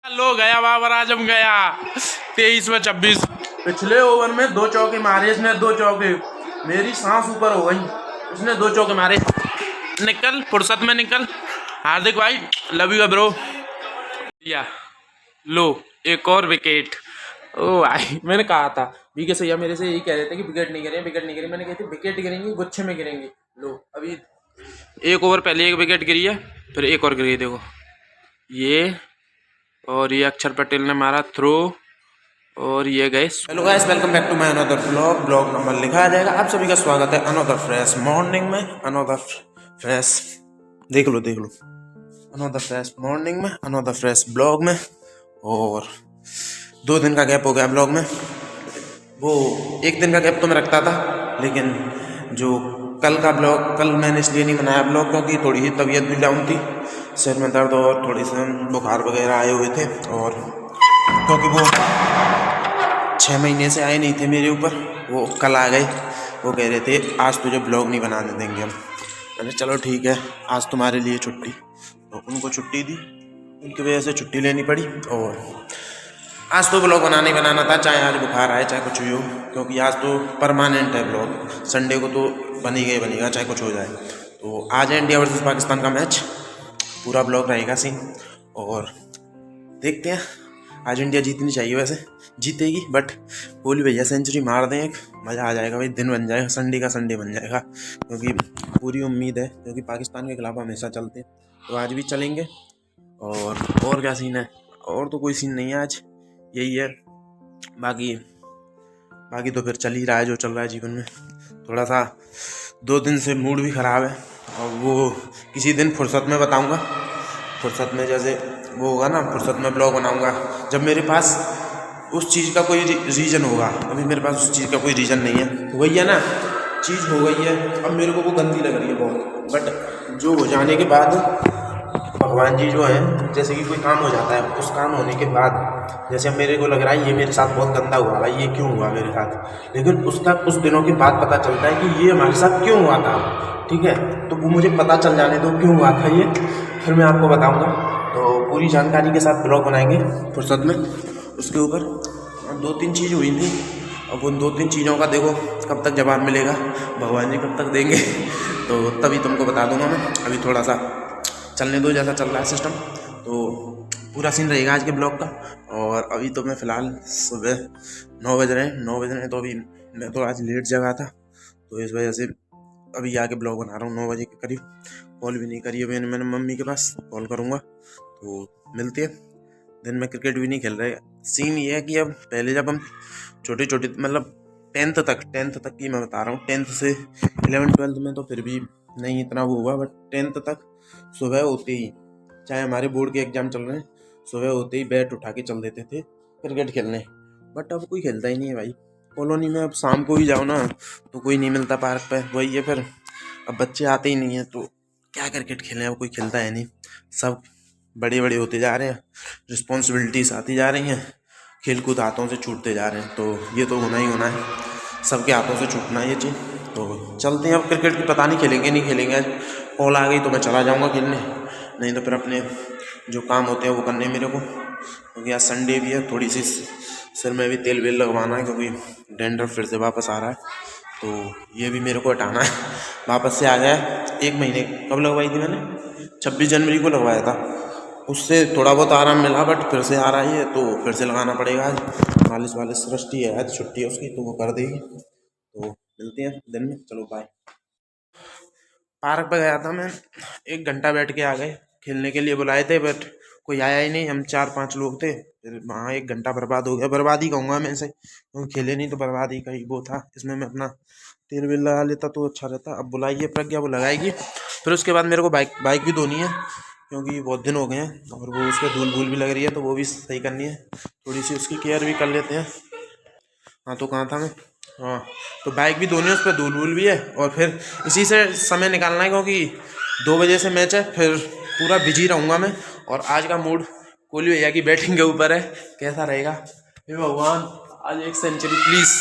लो गया बाबर आजम गया 23 में 26। पिछले ओवर में 2 चौके मारे इसने, 2 चौके, मेरी सांस ऊपर हो गई। इसने 2 चौके मारे। निकल फुर्सत में निकल। हार्दिक भाई लव यू ब्रो। या लो एक और विकेट। ओ भाई मैंने कहा था बीके सैया मेरे से यही कह रहे थे कि विकेट नहीं गिरे, विकेट नहीं गिरे। मैंने कही थी विकेट गिरेंगी, गुच्छे में गिरेंगी। लो अभी 1 ओवर पहले 1 विकेट गिरी है, फिर 1 और गिर गई। देखो ये, और ये अक्षर पटेल ने मारा थ्रो, और ये गए। Hello guys, welcome back to my another vlog. Blog number लिखा आ जाएगा। आप सभी का स्वागत है अनदर फ्रेश मॉर्निंग में, अनदर फ्रेश, देख लो अनदर फ्रेश मॉर्निंग में, अनदर फ्रेश ब्लॉग में। और 2 दिन का गैप हो गया ब्लॉग में। वो 1 दिन का गैप तो मैं रखता था, लेकिन जो कल का ब्लॉग, कल मैंने इसलिए नहीं बनाया ब्लॉग क्योंकि थोड़ी ही तबीयत भी डाउन थी, सिर में दर्द और थोड़ी सी बुखार वगैरह आए हुए थे। और क्योंकि वो 6 महीने से आए नहीं थे मेरे ऊपर, वो कल आ गए। वो कह रहे थे आज तुझे ब्लॉग नहीं बनाने देंगे हम। मैंने चलो ठीक है, आज तुम्हारे लिए छुट्टी। तो उनको छुट्टी दी, उनकी वजह से छुट्टी लेनी पड़ी। और आज तो ब्लॉग बनाना ही बनाना था, चाहे आज बुखार आए चाहे कुछ भी हो, क्योंकि आज तो परमानेंट है ब्लॉग। संडे को तो बनेगा चाहे कुछ हो जाए। तो आज है इंडिया वर्सेस पाकिस्तान का मैच, पूरा ब्लॉग रहेगा सीन। और देखते हैं, आज इंडिया जीतनी चाहिए, वैसे जीतेगी, बट कोहली भैया सेंचुरी मार दें एक, मज़ा आ जाएगा भाई। दिन बन जाएगा, संडे का संडे बन जाएगा, क्योंकि पूरी उम्मीद है, क्योंकि पाकिस्तान के खिलाफ हमेशा चलते हैं, तो आज भी चलेंगे। और क्या सीन है, और तो कोई सीन नहीं है, आज यही है। बाकी तो फिर चल ही रहा है जो चल रहा है जीवन में। थोड़ा सा 2 दिन से मूड भी ख़राब है, और वो किसी दिन फुर्सत में बताऊंगा। फुर्सत में जैसे वो होगा ना, फुर्सत में ब्लॉग बनाऊंगा जब मेरे पास उस चीज़ का कोई रीज़न होगा। अभी मेरे पास उस चीज़ का कोई रीज़न नहीं है। वही है ना, चीज़ हो गई है, अब मेरे को वो गंदी लग रही है बहुत, बट जो हो जाने के बाद भगवान जी जो है, जैसे कि कोई काम हो जाता है, उस काम होने के बाद जैसे मेरे को लग रहा है ये मेरे साथ बहुत गंदा हुआ भाई, ये क्यों हुआ मेरे साथ, लेकिन उसका कुछ दिनों के बाद पता चलता है कि ये हमारे साथ क्यों हुआ था। ठीक है, तो वो मुझे पता चल जाने दो क्यों हुआ था ये, फिर मैं आपको बताऊंगा। तो पूरी जानकारी के साथ ब्लॉग बनाएंगे फुर्सत में। उसके ऊपर 2-3 चीज़ हुई थी, अब उन 2-3 चीज़ों का देखो कब तक जवाब मिलेगा, भगवान जी कब तक देंगे, तो तभी तुमको बता दूंगा मैं। अभी थोड़ा सा चलने दो जैसा चल रहा है सिस्टम, तो पूरा सीन रहेगा आज के ब्लॉग का। और अभी तो मैं फ़िलहाल सुबह 9 बज रहे हैं, तो अभी मैं तो आज लेट जगा था, तो इस वजह से अभी आके ब्लॉग बना रहा हूँ 9 बजे के करीब। कॉल भी नहीं करी है मैंने मम्मी के पास, कॉल करूँगा तो मिलती है। दिन में क्रिकेट भी नहीं खेल रहे। सीन ये है कि अब पहले जब हम छोटे मतलब 10th तक की मैं बता रहा हूँ, 10th से 11th-12th में तो फिर भी नहीं इतना वो हुआ, बट 10th तक सुबह होते ही, चाहे हमारे बोर्ड के एग्जाम चल रहे हैं, सुबह होते ही बैट उठा के चल देते थे क्रिकेट खेलने। बट अब कोई खेलता ही नहीं है भाई कॉलोनी में। अब शाम को ही जाओ ना तो कोई नहीं मिलता पार्क पे, वही है फिर। अब बच्चे आते ही नहीं हैं तो क्या क्रिकेट खेलें, अब कोई खेलता है नहीं। सब बड़े होते जा रहे हैं, रिस्पॉन्सिबिलिटीज आती जा रही हैं, खेल कूद हाथों से छूटते जा रहे हैं, तो ये तो होना ही होना है, सबके हाथों से छूटना है ये चीज़। तो चलते हैं अब क्रिकेट की, पता नहीं खेलेंगे नहीं खेलेंगे। कॉल आ गई तो मैं चला जाऊंगा खेलने, नहीं तो फिर अपने जो काम होते हैं वो करने मेरे को, क्योंकि आज संडे भी है। थोड़ी सी सिर में भी तेल वेल लगवाना है, क्योंकि डैंड्रफ फिर से वापस आ रहा है, तो ये भी मेरे को हटाना है। वापस से आ गया 1 महीने, कब लगवाई थी मैंने, 26 जनवरी को लगवाया था। उससे थोड़ा बहुत आराम मिला, बट फिर से आ रहा है तो फिर से लगाना पड़ेगा। आज मालिश सृष्टि है, आज छुट्टी है उसकी, तो वो कर देगी। तो मिलते हैं दिन में, चलो बाय। पार्क पे गया था मैं, 1 घंटा बैठ के आ गए। खेलने के लिए बुलाए थे बट कोई आया ही नहीं, हम 4-5 लोग थे, फिर वहाँ 1 घंटा बर्बाद हो गया। बर्बाद ही कहूँगा मैं इसे, क्योंकि खेले नहीं तो बर्बाद ही कहीं वो था। इसमें मैं अपना तेल वेल लगा लेता तो अच्छा रहता। अब बुलाइए प्रज्ञा, वो लगाएगी। फिर उसके बाद मेरे को बाइक भी धोनी है, क्योंकि बहुत दिन हो गए हैं, और वो उस पर धूल भी लग रही है, तो वो भी सही करनी है। थोड़ी सी उसकी केयर भी कर लेते हैं। हाँ तो कहाँ था मैं, हाँ तो बाइक भी धोनी है, उस पर धूल भी है, और फिर इसी से समय निकालना है, क्योंकि 2 बजे से मैच है, फिर पूरा बिजी रहूँगा मैं। और आज का मूड कोहली भैया की बैटिंग के ऊपर है, कैसा रहेगा। हे भगवान, आज 1 सेंचुरी प्लीज़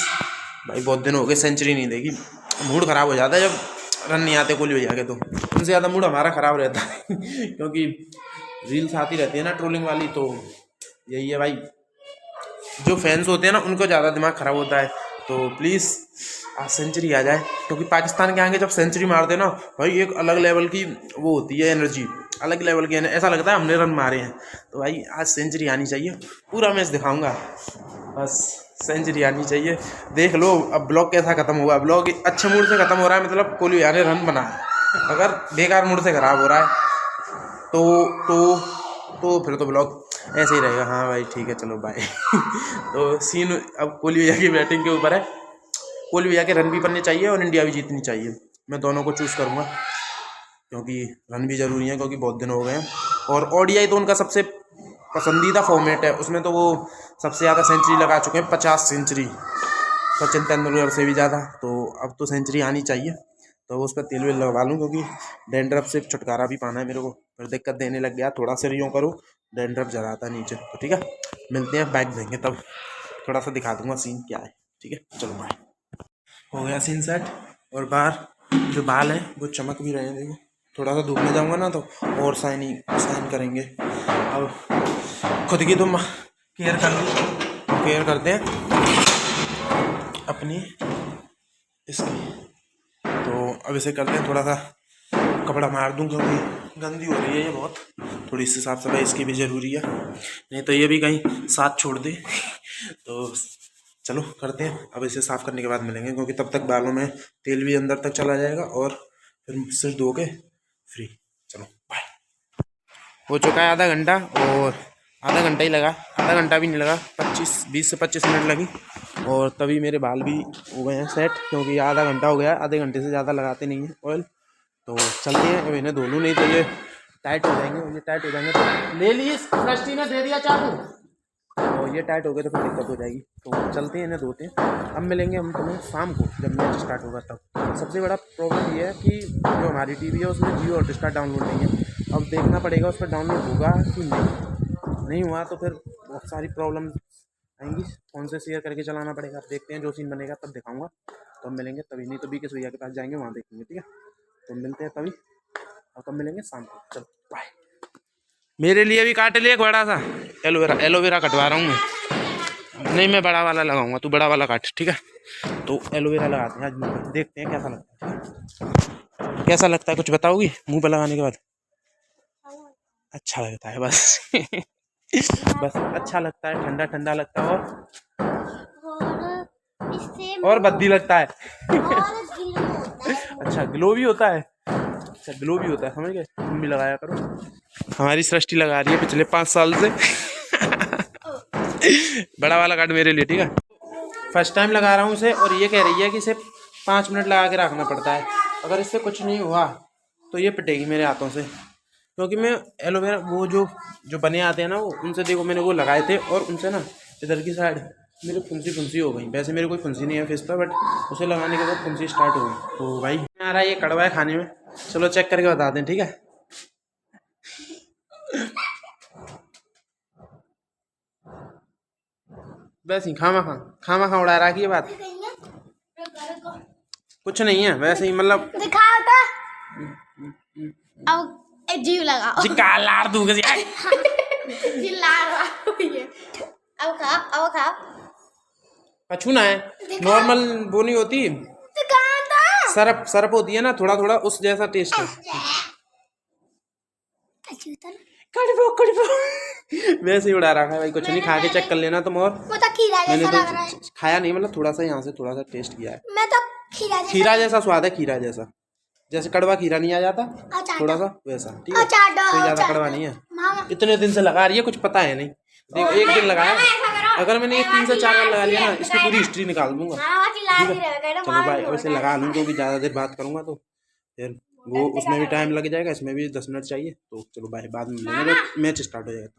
भाई, बहुत दिन हो गए सेंचुरी नहीं देगी। मूड ख़राब हो जाता है जब रन नहीं आते कोहली भैया के, तो उनसे ज़्यादा मूड हमारा ख़राब रहता है क्योंकि रील्स आती रहती है ना ट्रोलिंग वाली, तो यही है भाई, जो फैंस होते हैं ना उनको ज़्यादा दिमाग खराब होता है। तो प्लीज़ आज सेंचुरी आ जाए, क्योंकि पाकिस्तान के आगे जब सेंचुरी मारते ना भाई एक अलग लेवल की वो होती है एनर्जी, अलग लेवल की, ऐसा लगता है हमने रन मारे हैं। तो भाई आज सेंचुरी आनी चाहिए, पूरा मैच दिखाऊंगा, बस सेंचुरी आनी चाहिए। देख लो अब ब्लॉग कैसा खत्म हुआ, ब्लॉग अच्छे मूड से खत्म हो रहा है, मतलब कोहली भैया ने रन बनाया। अगर बेकार मूड से खराब हो रहा है तो फिर तो ब्लॉग ऐसे ही रहेगा। हाँ भाई ठीक है, चलो बाय। तो सीन अब कोहली भैया की बैटिंग के ऊपर है। कोहली भैया के रन भी बनने चाहिए और इंडिया भी जीतनी चाहिए, मैं दोनों को चूज़ करूँगा, क्योंकि रन भी ज़रूरी है, क्योंकि बहुत दिन हो गए हैं। और ओडीआई तो उनका सबसे पसंदीदा फॉर्मेट है, उसमें तो वो सबसे ज़्यादा सेंचुरी लगा चुके हैं, 50 सेंचुरी, सचिन तेंदुलकर से भी ज़्यादा। तो अब तो सेंचुरी आनी चाहिए, तो उस पर तेल वेल लगवा लूँ, क्योंकि डैंड्रफ से छुटकारा भी पाना है मेरे को, फिर दिक्कत देने लग गया थोड़ा सा यूँ करूँ डैंड्रफ जरा आता नीचे। तो ठीक है, मिलते हैं, बैग देंगे तब थोड़ा सा दिखा दूंगा सीन क्या है। ठीक है चलो बाय। हो गया सीन सेट, और बाहर जो बाल है वो चमक भी रहे हैं, देखो थोड़ा सा धूप में जाऊंगा ना तो और शाइन करेंगे। अब खुद की तो केयर कर ली, केयर करते हैं अपनी इसकी। तो अब इसे करते हैं, थोड़ा सा कपड़ा मार दूं, क्योंकि गंदी हो रही है ये बहुत, थोड़ी सी साफ सफाई इसकी भी ज़रूरी है, नहीं तो ये भी कहीं साथ छोड़ दे। तो चलो करते हैं, अब इसे साफ़ करने के बाद मिलेंगे, क्योंकि तब तक बालों में तेल भी अंदर तक चला जाएगा और फिर सिर धो के फ्री। चलो बाय। हो चुका है आधा घंटा, और आधा घंटा ही लगा, आधा घंटा भी नहीं लगा, 20 से 25 मिनट लगी, और तभी मेरे बाल भी हो गए हैं सेट, क्योंकि आधा घंटा हो गया, आधे घंटे से ज़्यादा लगाते नहीं हैं ऑयल। तो चलते हैं, अब इन्हें धो लूँ, नहीं तो ये टाइट हो जाएंगे, ये टाइट हो जाएंगे तो ले ली सृष्टि ने दे दिया चाकू, तो ये टाइट हो गए तो फिर दिक्कत हो जाएगी। तो चलते हैं, इन्हें धोते हैं, अब मिलेंगे हम तुम्हें शाम को जब मैच स्टार्ट होगा तब। सबसे बड़ा प्रॉब्लम ये है कि जो हमारी टीवी है उसमें जियो हॉटस्टार डाउनलोड नहीं है, अब देखना पड़ेगा उस पर डाउनलोड होगा कि नहीं हुआ तो फिर बहुत सारी प्रॉब्लम आएंगी, फ़ोन से शेयर करके चलाना पड़ेगा। अब देखते हैं, जो सीन बनेगा तब दिखाऊंगा, तो हम मिलेंगे तभी, नहीं तो बीके भैया के पास जाएंगे, वहाँ देखेंगे। ठीक है, तो मिलते हैं तभी, और तब मिलेंगे शाम को। चलो बाय। मेरे लिए भी काट लिया एक बड़ा सा एलोवेरा कटवा रहा हूँ मैं, नहीं मैं बड़ा वाला लगाऊंगा, तू बड़ा वाला काट, ठीक है। तो एलोवेरा लगाते हैं आज मुँह पर, देखते हैं कैसा लगता है, कैसा लगता है कुछ बताओगी मुँह पर लगाने के बाद? अच्छा लगता है बस। बस अच्छा लगता है, ठंडा ठंडा लगता है, और बद्दी लगता है। अच्छा ग्लो भी होता है, अच्छा ग्लो भी होता है, समझ गए, तुम भी लगाया करो। हमारी सृष्टि लगा रही है पिछले 5 साल से। बड़ा वाला काट मेरे लिए, ठीक है। फर्स्ट टाइम लगा रहा हूँ इसे, और ये कह रही है कि इसे 5 मिनट लगा के रखना पड़ता है, अगर इससे कुछ नहीं हुआ तो ये पिटेगी मेरे हाथों से, क्योंकि मैं एलोवेरा वो जो बने आते हैं ना, वो उनसे देखो मैंने वो लगाए थे, और उनसे ना इधर की साइड मेरे फुंसी हो गई। वैसे मेरे कोई फुंसी नहीं है फेस पर, बट उसे लगाने के बाद फुंसी स्टार्ट हो गई। तो भाई आ रहा है, ये कड़वा है खाने में, चलो चेक करके बता दें, ठीक है। वैसे ही खामा खा उड़ा रहा है, ये बात कुछ नहीं है, वैसे ही मतलब दिखाओ तो, अब जीव लगाओ जी कालार दूंगा जी। अब खाओ कछू ना है, नॉर्मल वो नहीं होती, सरप होती है ना, थोड़ा थोड़ा उस जैसा टेस्ट है। कड़वा वैसे ही उड़ा रहा है भाई, कुछ नहीं, खा के चेक कर लेना तुम। और मैंने तो खाया नहीं, मतलब थोड़ा सा यहाँ से थोड़ा सा टेस्ट किया है, मैं तो खीरा जैसा स्वाद है, खीरा जैसा, जैसे कड़वा खीरा नहीं आ जाता, थोड़ा सा वैसा, ठीक है, कोई ज्यादा कड़वा नहीं है। इतने दिन से लगा रही है, कुछ पता है नहीं, देखो एक दिन लगाया, अगर मैंने 3 से 4 बार लगा लिया ना, इसकी पूरी हिस्ट्री निकाल दूंगा। चलो भाई अब इसे लगा लूँ, क्योंकि ज़्यादा देर बात करूँगा तो फिर वो उसमें भी टाइम लग जाएगा, इसमें भी 10 मिनट चाहिए। तो चलो भाई बाद में मिलेंगे जब मैच स्टार्ट हो जाएगा।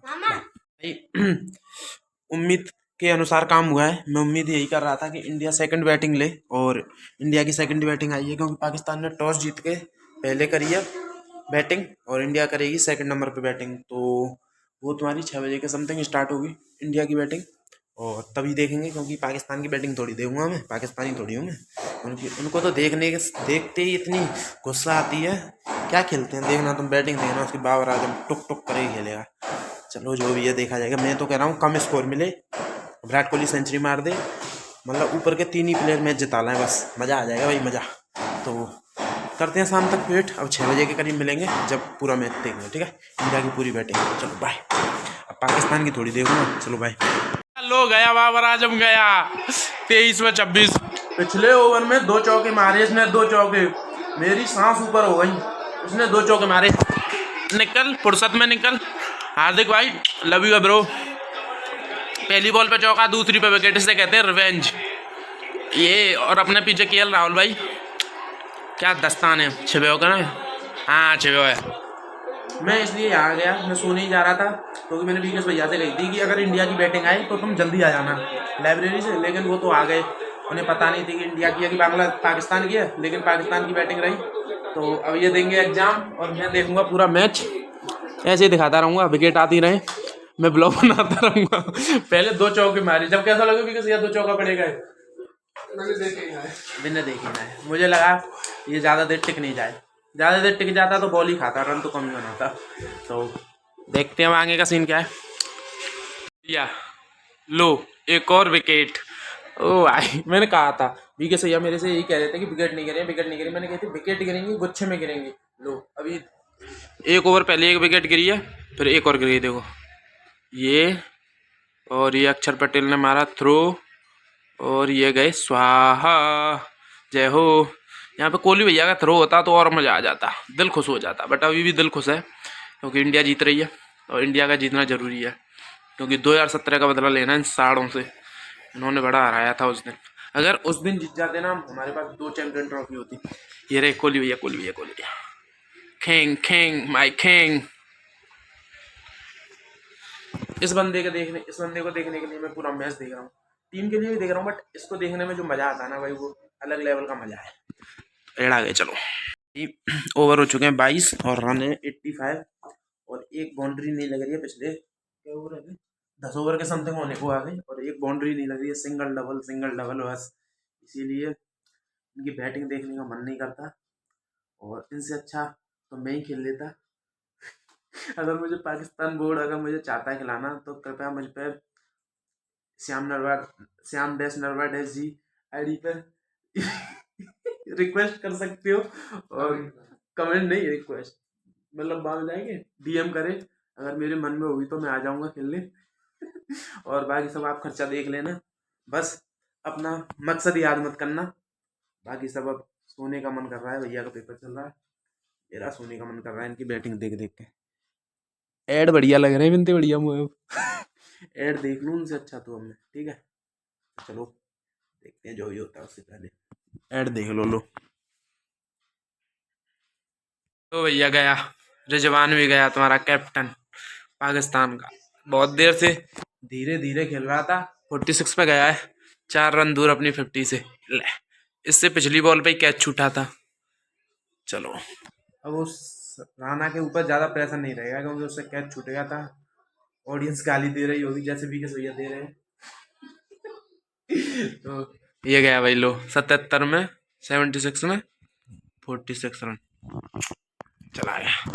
उम्मीद के अनुसार काम हुआ है, मैं उम्मीद यही कर रहा था कि इंडिया सेकंड बैटिंग ले, और इंडिया की सेकंड बैटिंग आई है, क्योंकि पाकिस्तान ने टॉस जीत के पहले करी है बैटिंग, और इंडिया करेगी सेकंड नंबर पे बैटिंग। तो वो तुम्हारी 6 बजे के समथिंग स्टार्ट होगी इंडिया की बैटिंग, और तभी देखेंगे, क्योंकि पाकिस्तान की बैटिंग थोड़ी देखूंगा मैं, पाकिस्तानी थोड़ी हूँ मैं, उनको तो देखते ही इतनी गुस्सा आती है, क्या खेलते हैं देखना तुम, बैटिंग देखना, उसके बाबर आजम टुक टुक करे खेलेगा, चलो जो भी है देखा जाएगा। मैं तो कह रहा हूँ कम स्कोर मिले, विराट कोहली सेंचुरी मार दे, मतलब ऊपर के 3 ही प्लेयर मैच जिता लाएं, बस मज़ा आ जाएगा भाई, मज़ा। तो करते हैं शाम तक वेट, अब 6 बजे के करीब मिलेंगे जब पूरा मैच देखेंगे, ठीक है, इंडिया की पूरी बैटिंग। चलो बाय। अब पाकिस्तान की थोड़ी देखूँगा, चलो बाय। लो गया बाबर आजम गया 23 में 26। पिछले ओवर में 2 चौके मारे इसने, 2 चौके, मेरी सांस ऊपर हो गई, उसने 2 चौके मारे। निकल फुर्सत में निकल हार्दिक भाई, लव यू ब्रो। पहली बॉल पे चौका, दूसरी पे विकेट, इसे कहते हैं रिवेंज। ये और अपने पीछे केएल राहुल भाई, क्या दस्तान है, छिपे हो ना? हाँ छिपे है। मैं इसलिए यहाँ गया, मैं सोने ही जा रहा था, क्योंकि मैंने विकेश भैया से कही थी कि अगर इंडिया की बैटिंग आए तो तुम जल्दी आ जाना लाइब्रेरी से, लेकिन वो तो आ गए, उन्हें पता नहीं थी कि इंडिया की है कि पाकिस्तान की है, लेकिन पाकिस्तान की बैटिंग रही। तो अब ये देंगे एग्जाम और मैं देखूंगा पूरा मैच, ऐसे ही दिखाता रहूँगा, विकेट आती रहे, मैं ब्लॉग बनाता रहूँगा। पहले 2 चौके मारे, जब कैसा लगे विकेश भैया 2 चौका पड़ेगा, मैंने देखी ना है, मुझे लगा ये ज़्यादा देर टिक नहीं जाए, ज़्यादा देर टिक जाता तो बॉल ही खाता, रन तो कम ही बनाता। तो देखते हैं आगे का सीन क्या है। या लो एक और विकेट। ओ भाई मैंने कहा था, विकेश भैया मेरे से यही कह रहे थे कि विकेट नहीं गिरे, विकेट नहीं गिरे, मैंने कही थी विकेट गिरेंगे, गुच्छे में गिरेंगे। लो अभी 1 ओवर पहले 1 विकेट गिरी है, फिर 1 और गिरी, देखो ये, और ये अक्षर पटेल ने मारा थ्रो, और ये गए स्वाहा, जय हो। यहाँ पे कोहली भैया का थ्रो होता तो और मज़ा आ जाता, दिल खुश हो जाता, बट अभी भी दिल खुश है क्योंकि इंडिया जीत रही है, और इंडिया का जीतना ज़रूरी है, क्योंकि 2017 का बदला लेना इन साड़ों से, इन्होंने बड़ा हराया था उस दिन। अगर उस दिन जीत जाते ना, हमारे पास 2 चैंपियन ट्रॉफी होती। ये रहे कोहली भैया, कोहली भैया, कोहली भैया, किंग किंग माय किंग। इस बंदे को देखने के लिए मैं पूरा मैच देख रहा हूँ, टीम के लिए भी देख रहा हूँ, बट इसको देखने में जो मज़ा आता है ना भाई, वो अलग लेवल का मज़ा है। एड़ा गए। चलो ओवर हो चुके हैं 22 और रन है 85, और एक बाउंड्री नहीं लग रही है, पिछले क्या ओवर है 10 ओवर के समथिंग होने को आ गई, और एक बाउंड्री नहीं लग रही है, सिंगल डबल बस। इसीलिए इनकी बैटिंग देखने का मन नहीं करता, और इनसे अच्छा तो मैं ही खेल लेता। अगर मुझे पाकिस्तान बोर्ड अगर मुझे चाहता है खिलाना, तो कृपया मुझ पर श्याम डैश नरवा डैश जी आईडी पर रिक्वेस्ट कर सकते हो, और कमेंट नहीं रिक्वेस्ट, मतलब बात जाएंगे, डीएम करे, अगर मेरे मन में होगी तो मैं आ जाऊंगा खेलने। और बाकी सब आप खर्चा देख लेना, बस अपना मकसद याद मत करना। बाकी सब अब सोने का मन कर रहा है, भैया का पेपर चल रहा है, मेरा सोने का मन कर रहा है इनकी बैटिंग देख देख के। एड बढ़िया लग रहे हैं, बिनते बढ़िया मुझे। एड देख लूँ उनसे अच्छा तो हमने, ठीक है चलो देखते हैं जो भी होता है, उससे पहले एड देख लो। तो भैया गया रिजवान भी गया, तुम्हारा कैप्टन पाकिस्तान का, बहुत देर से धीरे धीरे खेल रहा था, 46 पे गया है, 4 रन दूर अपनी 50 से। ले इससे पिछली बॉल पे ही कैच छूटा था। चलो अब उस राणा के ऊपर ज़्यादा प्रेशर नहीं रहेगा, क्योंकि उससे कैच छूट गया था, ऑडियंस गाली दे रही होगी जैसे विकेश भैया दे रहे हैं। तो ये गया भाई लो 77 में 76 में 46 रन चला गया।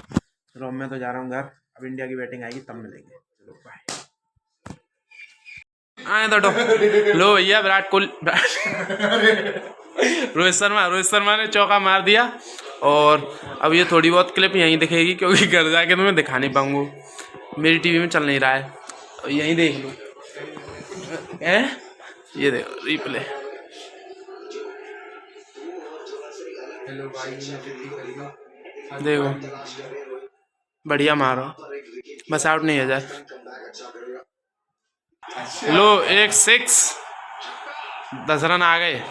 चलो मैं तो जा रहा हूँ घर, अब इंडिया की बैटिंग आएगी तब मिलेंगे, चलो बाय। आए तो लो भैया विराट कोहली रोहित शर्मा ने चौका मार दिया, और अब ये थोड़ी बहुत क्लिप यहीं दिखेगी, क्योंकि घर जाके तो मैं दिखा नहीं पाऊंगा, मेरी टीवी में चल नहीं रहा है, यहीं देख लो। ये देखो रिप्ले। देखो बढ़िया मारो, बस आउट नहीं हो जाए। लो 1 6, 10 रन आ गए,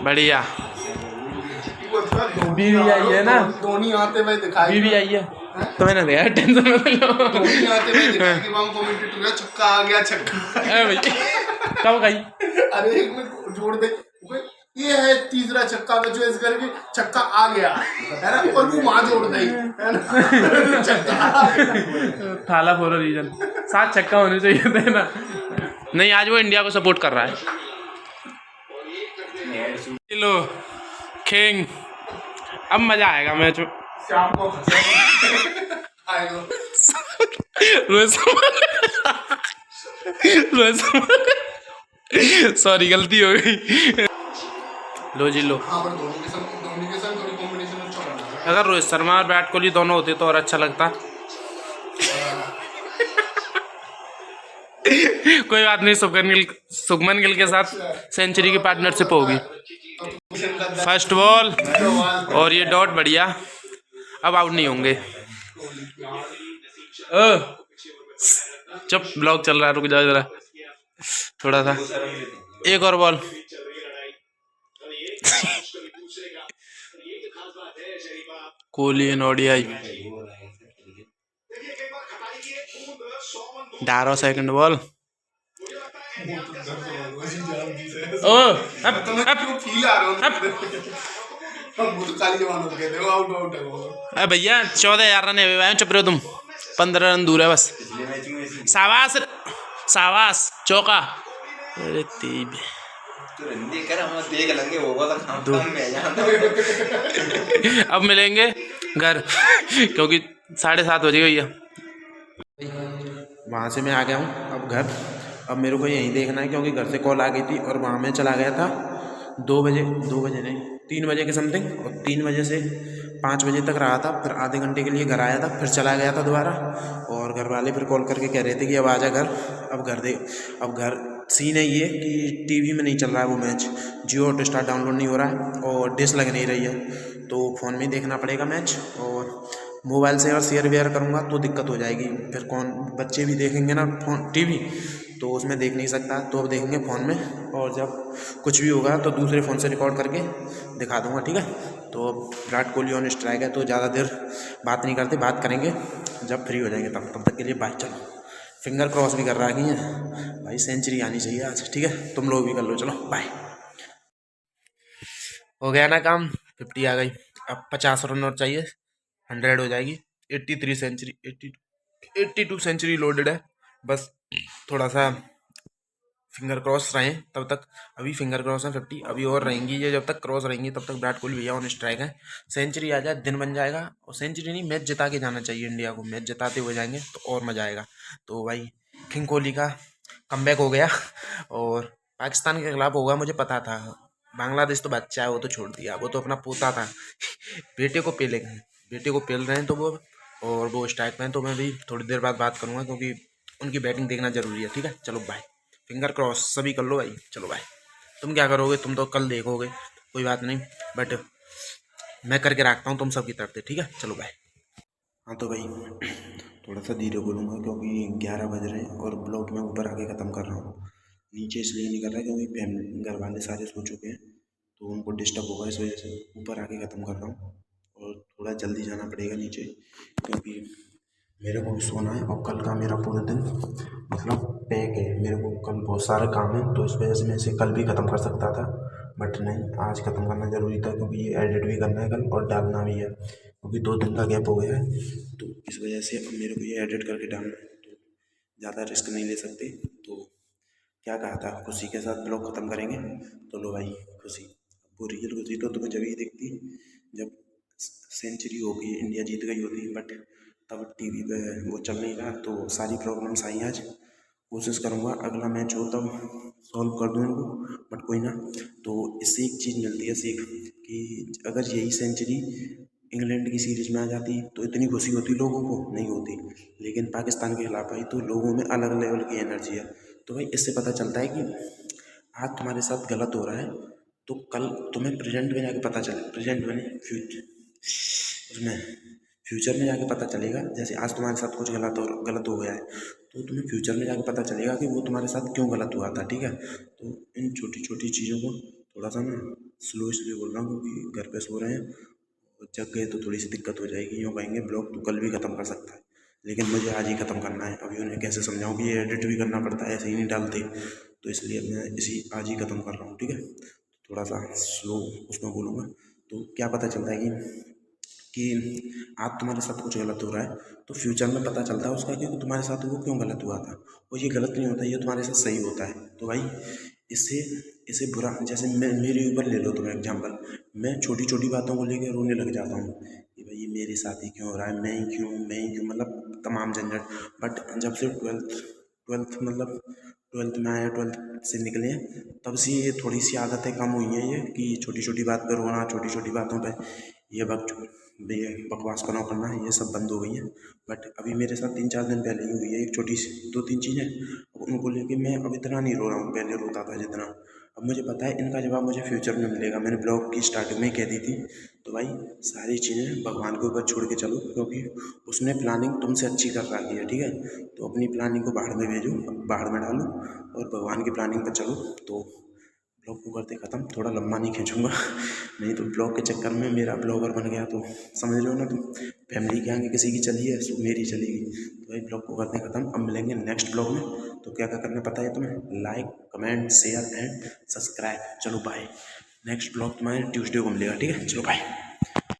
बढ़िया। बीवी आई है ना, धोनी आते हुए दिखाई, बीवी आई है तो मैंने देखा, टेंशन मत लो। धोनी आते हुए दिखाई कि वहां कमेंटेटर छक्का आ गया, छक्का कब गई? अरे एक मिनट जोड़ दे, ये है तीसरा छक्का में चॉइस करके छक्का आ गया है ना, और वो वहां जोड़ दे है ना, छक्का थाला फॉर रीजन, 7 छक्का होने चाहिए थे ना। नहीं आज वो इंडिया को सपोर्ट कर रहा है। लो किंग, अब मजा आएगा मैच में। शाम को आएगा। रोहित सॉरी गलती हो गई। लो जी लो। हाँ पर धोनी के संग थोड़ी कॉम्बिनेशन अच्छा बना है। अगर रोहित शर्मा और विराट कोहली दोनों होते तो और अच्छा लगता। कोई बात नहीं, शुभमन गिल के साथ सेंचुरी की पार्टनरशिप होगी। फर्स्ट बॉल और ये डॉट बढ़िया, अब आउट नहीं होंगे। चुप, ब्लॉग चल रहा है, रुक जाओ जरा थोड़ा सा। एक और ball. Kohli in ODI 12 second ball. ओ अब भैया 14,000 रन है, चुप रहो तुम। 15 रन दूर है बस। शाबाश शाबाश, चौका। अरे तीब अब मिलेंगे घर क्योंकि 7:30 बजे गई है। वहाँ से मैं आ गया हूँ अब घर। अब मेरे को यहीं देखना है क्योंकि घर से कॉल आ गई थी और वहाँ मैं चला गया था 2 बजे नहीं 3 बजे के समथिंग, और 3 बजे से 5 बजे तक रहा था। फिर आधे घंटे के लिए घर आया था, फिर चला गया था दोबारा। और घर वाले फिर कॉल करके कह रहे थे कि अब आजा घर। अब घर सीन है ये कि टीवी में नहीं चल रहा है वो मैच, जियो हॉटस्टार डाउनलोड नहीं हो रहा है और डिश लग नहीं रही है, तो फ़ोन में ही देखना पड़ेगा मैच। और मोबाइल से अगर शेयर वेयर करूँगा तो दिक्कत हो जाएगी, फिर कौन बच्चे भी देखेंगे ना फ़ोन टीवी, तो उसमें देख नहीं सकता, तो अब देखेंगे फ़ोन में। और जब कुछ भी होगा तो दूसरे फ़ोन से रिकॉर्ड करके दिखा दूँगा, ठीक है। तो अब विराट कोहली ऑन स्ट्राइक है, तो ज़्यादा देर बात नहीं करते, बात करेंगे जब फ्री हो जाएंगे तब तक के लिए बाय। चलो, फिंगर क्रॉस भी कर रहा है भाई, सेंचुरी आनी चाहिए आज, ठीक है। तुम लोग भी कर लो, चलो बाय। हो गया ना काम, 50 आ गई। अब 50 रन और चाहिए, 100 हो जाएगी। 82 सेंचुरी लोडेड है, बस थोड़ा सा फिंगर क्रॉस रहे तब तक। अभी फिंगर क्रॉस है 50, अभी और रहेंगी ये, जब तक क्रॉस रहेंगी तब तक विराट कोहली भैया ऑन स्ट्राइक है। सेंचुरी आ जाए दिन बन जाएगा, और सेंचुरी नहीं, मैच जिता के जाना चाहिए इंडिया को। मैच जिताते हुए जाएंगे तो और मजा आएगा। तो भाई किंग कोहली का कमबैक हो गया, और पाकिस्तान के खिलाफ होगा मुझे पता था। बांग्लादेश तो बच्चा है, वो तो छोड़ दिया, वो तो अपना पोता था। बेटे को पेल रहे हैं तो वो, और वो स्ट्राइक में, तो मैं भी थोड़ी देर बाद बात करूँगा क्योंकि उनकी बैटिंग देखना जरूरी है, ठीक है। चलो बाय, फिंगर क्रॉस सभी कर लो भाई, चलो बाय। तुम क्या करोगे, तुम तो कल देखोगे, कोई बात नहीं, बट मैं करके रखता हूँ तुम सबकी तरफ से, ठीक है। चलो बाय। हाँ तो भाई थोड़ा सा धीरे बोलूँगा क्योंकि 11 बज रहे हैं और ब्लॉग में ऊपर आके ख़त्म कर रहा हूँ। नीचे इसलिए नहीं कर रहा क्योंकि फैमिली घर वाले सारे सो चुके हैं, तो उनको डिस्टर्ब होगा, इस वजह से ऊपर आके ख़त्म कर रहा हूँ। और थोड़ा जल्दी जाना पड़ेगा नीचे क्योंकि मेरे को भी सोना है, और कल का मेरा पूरा दिन मतलब पैक है। मेरे को कल बहुत सारे काम है, तो इस वजह से मैं इसे कल भी ख़त्म कर सकता था, बट नहीं, आज ख़त्म करना ज़रूरी था क्योंकि ये एडिट भी करना है कल और डालना भी है, क्योंकि 2 दिन का गैप हो गया है। तो इस वजह से अब मेरे को ये एडिट करके डालना है, तो ज़्यादा रिस्क नहीं ले सकते। तो क्या कहा था, खुशी के साथ ब्लॉग ख़त्म करेंगे। तो लो भाई खुशी, वो रियल खुशी तो तुम्हें जब ही दिखती जब सेंचुरी होगी, इंडिया जीत गई होती, बट तब टीवी पे वो चल नहीं रहा, तो सारी प्रॉब्लम्स आई। आज कोशिश करूँगा अगला मैच हो तब सॉल्व कर दूँ इनको, बट कोई ना। तो इससे एक चीज़ मिलती है सीख कि अगर यही सेंचुरी इंग्लैंड की सीरीज में आ जाती तो इतनी खुशी होती लोगों को, नहीं होती। लेकिन पाकिस्तान के खिलाफ आई तो लोगों में अलग लेवल की एनर्जी है। तो भाई इससे पता चलता है कि आज तुम्हारे साथ गलत हो रहा है तो कल तुम्हें प्रेजेंट में जाके पता चले, प्रेजेंट में फ्यूचर में जाके पता चलेगा। जैसे आज तुम्हारे साथ कुछ गलत हो गया है तो तुम्हें फ्यूचर में जाके पता चलेगा कि वो तुम्हारे साथ क्यों गलत हुआ था, ठीक है। तो इन छोटी छोटी चीज़ों को थोड़ा सा ना स्लो इसलिए बोल रहा हूँ क्योंकि घर पे सो रहे हैं, जग गए तो थोड़ी सी दिक्कत हो जाएगी। यूँ कहेंगे ब्लॉग तो कल भी ख़त्म कर सकता है, लेकिन मुझे आज ही ख़त्म करना है। अभी उन्हें कैसे समझाऊँ कि ये एडिट भी करना पड़ता है, ऐसे ही नहीं डालते, तो इसलिए मैं आज ही ख़त्म कर रहा हूँ, ठीक है। थोड़ा सा स्लो उसमें बोलूँगा तो क्या पता चलता है कि आज तुम्हारे साथ कुछ गलत हो रहा है तो फ्यूचर में पता चलता है उसका कि तुम्हारे साथ वो क्यों गलत हुआ था, और ये गलत नहीं होता, ये तुम्हारे साथ सही होता है। तो भाई इससे इसे बुरा, जैसे मैं मेरे ऊपर ले लो तुम एग्जांपल, मैं छोटी छोटी बातों को लेकर रोने लग जाता हूँ कि भाई ये मेरे साथ ही क्यों हो रहा है, मैं ही क्यों, मतलब तमाम झंझट। बट जब से ट्वेल्थ में आया, ट्वेल्थ से निकले हैं, तब से ये थोड़ी सी आदतें कम हुई हैं, ये कि छोटी छोटी बात पर रोना, छोटी छोटी बातों पे ये बकवास करना ये सब बंद हो गई है। बट अभी मेरे साथ 3-4 दिन पहले ही हुई है एक छोटी सी 2-3 चीज़ें, अब उनको लेके मैं अब इतना नहीं रो रहा हूँ, पहले रोता था जितना। अब मुझे पता है इनका जवाब मुझे फ्यूचर में मिलेगा। मैंने ब्लॉग की स्टार्टिंग में ही कह दी थी। तो भाई सारी चीज़ें भगवान के ऊपर छोड़ के चलो, क्योंकि उसने प्लानिंग तुमसे अच्छी कर रखी है, ठीक है। तो अपनी प्लानिंग को बाहर में भेजो, बाहर में डालो और भगवान की प्लानिंग पर चलो। तो ब्लॉग को करते ख़त्म, थोड़ा लंबा नहीं खींचूंगा नहीं तो ब्लॉग के चक्कर में मेरा ब्लॉगर बन गया तो समझ रहे हो ना तुम, फैमिली के आगे किसी की चली है सो मेरी चलेगी। तो भाई ब्लॉग को करते ख़त्म, अब मिलेंगे नेक्स्ट ब्लॉग में। तो क्या क्या करना पता है तुम्हें, like comment share and subscribe. चलो बाय, नेक्स्ट ब्लॉग तुम्हारे ट्यूसडे को मिलेगा, ठीक है। चलो बाय।